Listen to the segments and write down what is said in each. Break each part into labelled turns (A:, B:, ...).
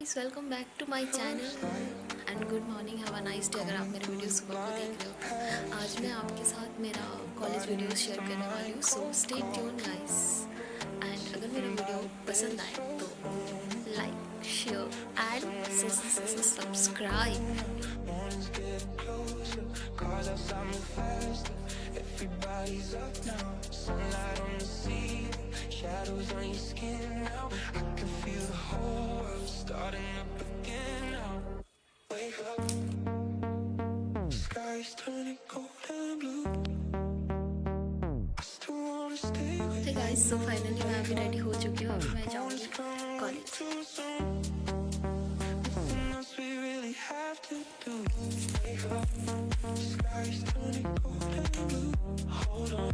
A: Guys, welcome back to my channel and good morning, have a nice day. अगर आप मेरे video सुबह को देख रहे हो तो आज मैं आपके साथ मेरा कॉलेज वीडियो शेयर करने वाली हूँ। So stay tune guys, and अगर मेरा वीडियो पसंद आए तो like, share and subscribe. Everybody's up now, sunlight on the sea, shadows on your skin now. I can feel the whole world starting up again now. Wake up, sky's turning cold and blue. I still wanna stay with you. Hey guys, so finally मैं अभी ready हो चुकी हूँ। अभी मैं जाऊँगी college. Nothing else we really have to do. Wake up, sky's turning cold and blue. Hold on,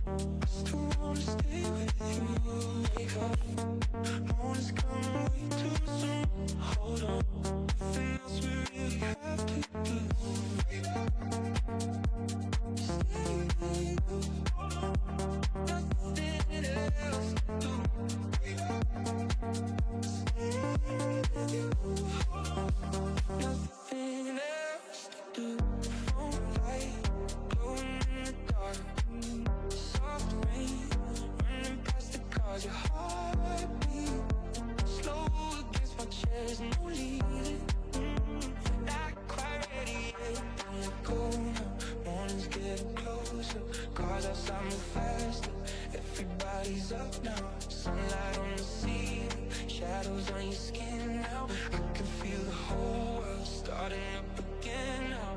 A: I still wanna stay with you. Wake up, morning's coming way too soon. Hold on, nothing else we really have to do. Wake up, stay with you. Nothing else to do. Wake up, stay with you. Nothing else to do. Phone light glowing in the dark. Soft rain running past the cars. Your heartbeat slow against my chest. No leaving, not quite ready yet. Don't let go now. Morning's getting closer. Cars outside move faster. Everybody's up now. Sunlight on the ceiling, shadows on your skin now. I can feel the whole world starting up again now.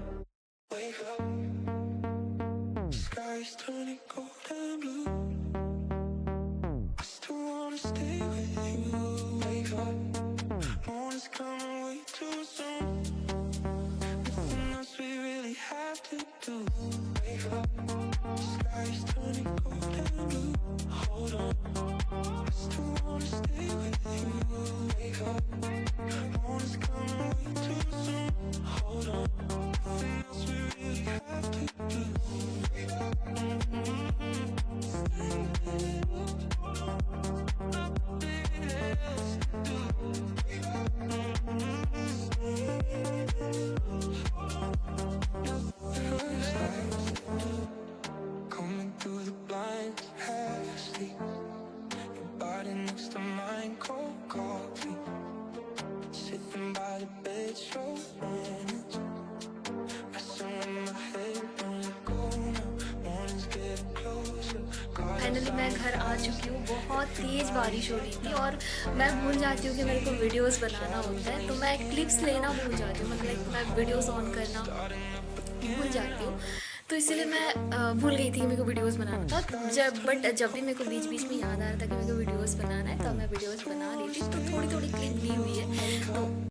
A: Wake up, sky's turning cold and blue. I still wanna stay with you. Wake up, morning's coming way too soon. Nothing else we really have to do. Wake up, sky's turning cold and blue. Hold on, I still wanna stay with you. Wake up, morning's coming way too soon. Hold on, nothing else we really have to do. Wake up, stay with you. Nothing else to do. Wake up, stay with you. Nothing else to do. Coming through the blinds, half asleep. Your body next to mine, cold coffee. Sitting by the bed, show minutes. Messing with my head, don't let go now. Morning's getting closer. Finally मैं घर आ चुकी हूँ। बहुत तेज़ बारिश हो रही थी और मैं भूल जाती हूँ कि मेरे को वीडियोस बनाना होता है, तो मैं क्लिप्स लेना भूल जाती हूँ। मतलब मैं वीडियोस ऑन करना भूल जाती हूँ, तो इसीलिए मैं भूल गई थी कि मेरे को वीडियोस बनाना था। जब भी मेरे को बीच बीच में याद आ रहा था कि मेरे को वीडियोस बनाना है, तो मैं वीडियोस बना रही थी। तो थोड़ी थोड़ी क्लिप ली हुई है, तो